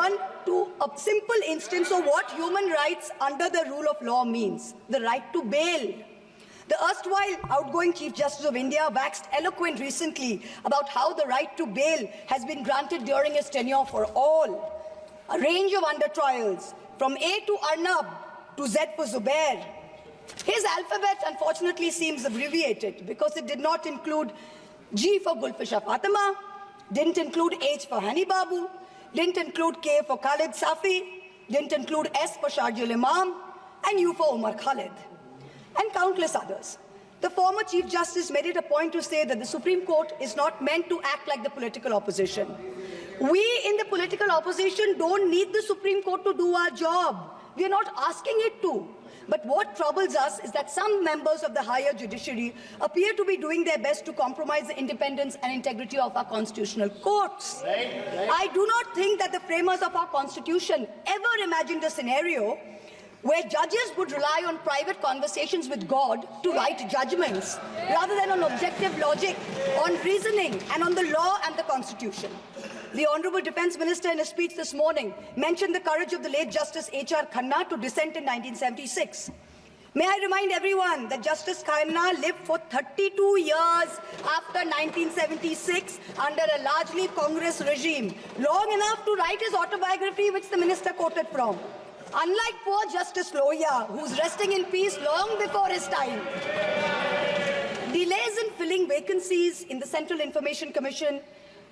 turn to a simple instance of what human rights under the rule of law means, the right to bail. The erstwhile outgoing Chief Justice of India waxed eloquent recently about how the right to bail has been granted during his tenure for all. A range of under-trials, from A to Arnab to Z for Zubair. His alphabet, unfortunately, seems abbreviated because it did not include G for Gulfisha Fatima, didn't include H for Hani Babu, didn't include K for Khalid Safi, didn't include S for Sharjul Imam, and U for Umar Khalid, and countless others. The former Chief Justice made it a point to say that the Supreme Court is not meant to act like the political opposition. We in the political opposition don't need the Supreme Court to do our job. We are not asking it to. But what troubles us is that some members of the higher judiciary appear to be doing their best to compromise the independence and integrity of our constitutional courts. I do not think that the framers of our constitution ever imagined a scenario where judges would rely on private conversations with God to write judgments, rather than on objective logic, on reasoning, and on the law and the Constitution. The Honourable Defence Minister in a speech this morning mentioned the courage of the late Justice H.R. Khanna to dissent in 1976. May I remind everyone that Justice Khanna lived for 32 years after 1976 under a largely Congress regime, long enough to write his autobiography, which the minister quoted from. Unlike poor Justice Lohia, who's resting in peace long before his time. Delays in filling vacancies in the Central Information Commission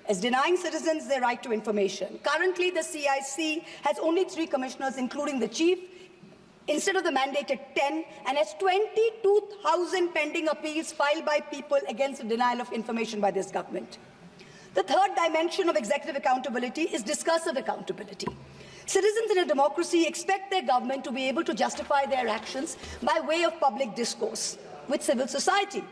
is denying citizens their right to information. Currently, the CIC has only 3 commissioners, including the chief, instead of the mandated 10, and has 22,000 pending appeals filed by people against the denial of information by this government. The third dimension of executive accountability is discursive accountability. Citizens in a democracy expect their government to be able to justify their actions by way of public discourse with civil society.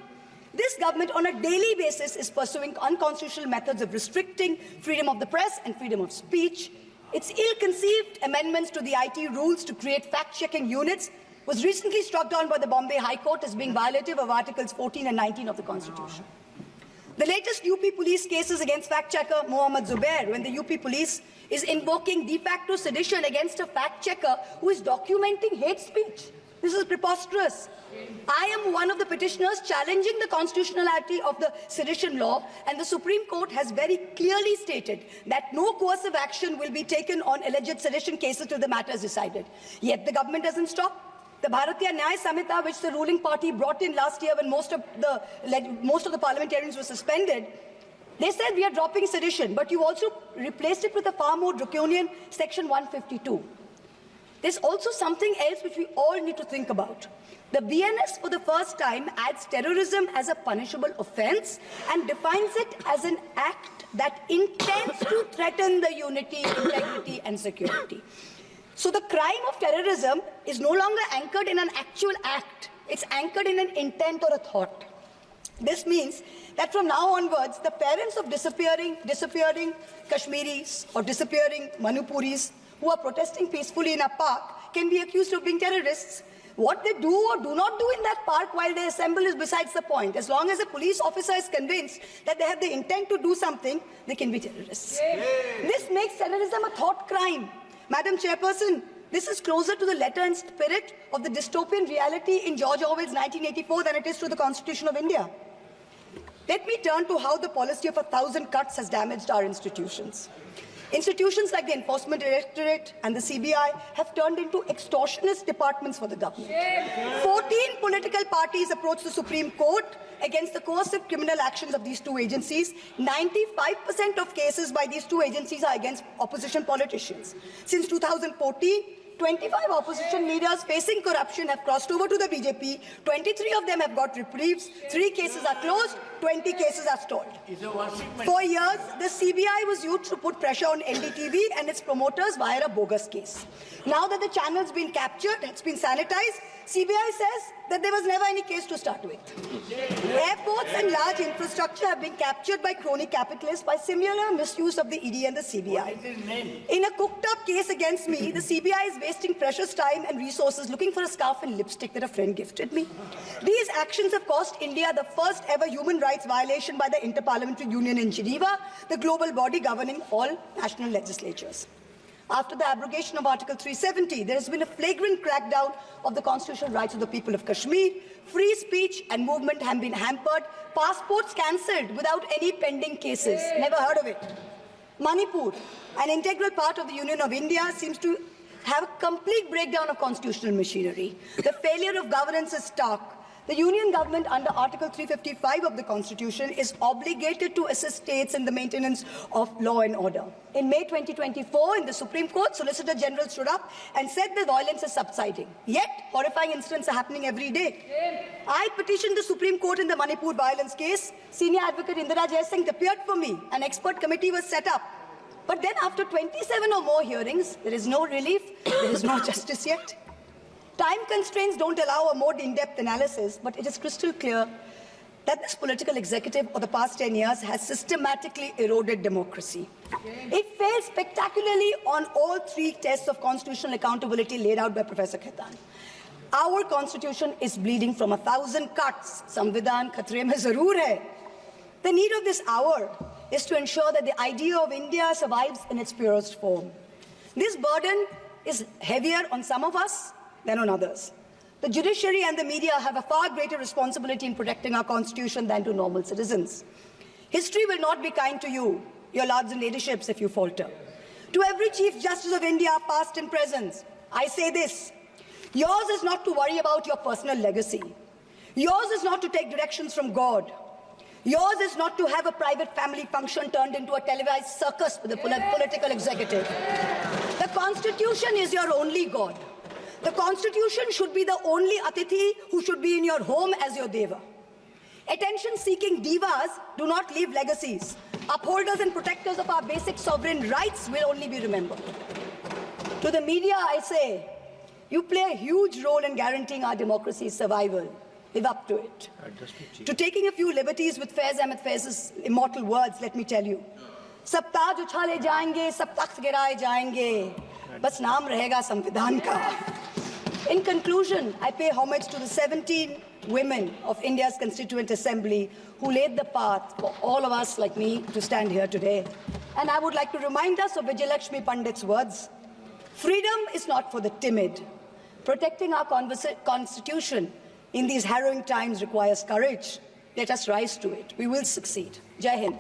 This government on a daily basis is pursuing unconstitutional methods of restricting freedom of the press and freedom of speech. Its ill-conceived amendments to the IT rules to create fact-checking units was recently struck down by the Bombay High Court as being violative of Articles 14 and 19 of the Constitution. The latest UP police cases against fact-checker Mohammad Zubair, when the UP police is invoking de facto sedition against a fact-checker who is documenting hate speech. This is preposterous. I am one of the petitioners challenging the constitutionality of the sedition law, and the Supreme Court has very clearly stated that no coercive action will be taken on alleged sedition cases till the matter is decided. Yet the government doesn't stop. The Bharatiya Nyaya Samhita, which the ruling party brought in last year when most of the parliamentarians were suspended, they said we are dropping sedition, but you also replaced it with a far more draconian Section 152. There's also something else which we all need to think about. The BNS for the first time adds terrorism as a punishable offence and defines it as an act that intends to threaten the unity, integrity and security. So the crime of terrorism is no longer anchored in an actual act. It's anchored in an intent or a thought. This means that from now onwards, the parents of disappearing Kashmiris or disappearing Manipuris who are protesting peacefully in a park can be accused of being terrorists. What they do or do not do in that park while they assemble is besides the point. As long as a police officer is convinced that they have the intent to do something, they can be terrorists. This makes terrorism a thought crime. Madam Chairperson, this is closer to the letter and spirit of the dystopian reality in George Orwell's 1984 than it is to the Constitution of India. Let me turn to how the policy of 1,000 cuts has damaged our institutions. Institutions like the Enforcement Directorate and the CBI have turned into extortionist departments for the government. 14 political parties approached the Supreme Court against the coercive criminal actions of these 2 agencies. 95% of cases by these 2 agencies are against opposition politicians. Since 2014, 25 opposition leaders facing corruption have crossed over to the BJP. 23 of them have got reprieves. 3 cases are closed. 20 cases are stalled. For years, the CBI was used to put pressure on NDTV and its promoters via a bogus case. Now that the channel's been captured, it's been sanitized, CBI says that there was never any case to start with. Airports and large infrastructure have been captured by crony capitalists by similar misuse of the ED and the CBI. In a cooked-up case against me, the CBI is wasting precious time and resources looking for a scarf and lipstick that a friend gifted me. These actions have cost India the first ever human rights violation by the Inter-Parliamentary Union in Geneva, the global body governing all national legislatures. After the abrogation of Article 370, there has been a flagrant crackdown of the constitutional rights of the people of Kashmir. Free speech and movement have been hampered. Passports cancelled without any pending cases. Never heard of it. Manipur, an integral part of the Union of India, seems to have a complete breakdown of constitutional machinery. The failure of governance is stark. The Union government under Article 355 of the Constitution is obligated to assist states in the maintenance of law and order. In May 2024, in the Supreme Court, Solicitor General stood up and said the violence is subsiding. Yet, horrifying incidents are happening every day. I petitioned the Supreme Court in the Manipur violence case. Senior Advocate Indira Jaisingh appeared for me. An expert committee was set up. But then after 27 or more hearings, there is no relief, there is no justice yet. Time constraints don't allow a more in-depth analysis, but it is crystal clear that this political executive for the past 10 years has systematically eroded democracy. It failed spectacularly on all three tests of constitutional accountability laid out by Professor Khaitan. Our constitution is bleeding from 1,000 cuts. Samvidhan khatre mein zarur hai. The need of this hour is to ensure that the idea of India survives in its purest form. This burden is heavier on some of us than on others. The judiciary and the media have a far greater responsibility in protecting our constitution than to normal citizens. History will not be kind to you, your lords and ladyships, if you falter. To every Chief Justice of India, past and present, I say this: yours is not to worry about your personal legacy. Yours is not to take directions from God. Yours is not to have a private family function turned into a televised circus with the political executive. The Constitution is your only God. The Constitution should be the only Atithi who should be in your home as your Deva. Attention-seeking divas do not leave legacies. Upholders and protectors of our basic sovereign rights will only be remembered. To the media, I say, you play a huge role in guaranteeing our democracy's survival. Live up to it. To taking a few liberties with Faiz Ahmed Faiz's immortal words, let me tell you. Sab taaj uchhale jayenge, sab takht giraye jayenge. Bas naam rahega Samvidhan ka. In conclusion, I pay homage to the 17 women of India's Constituent Assembly who laid the path for all of us like me to stand here today. And I would like to remind us of Vijayalakshmi Pandit's words. Freedom is not for the timid. Protecting our constitution in these harrowing times requires courage. Let us rise to it. We will succeed. Jai Hind.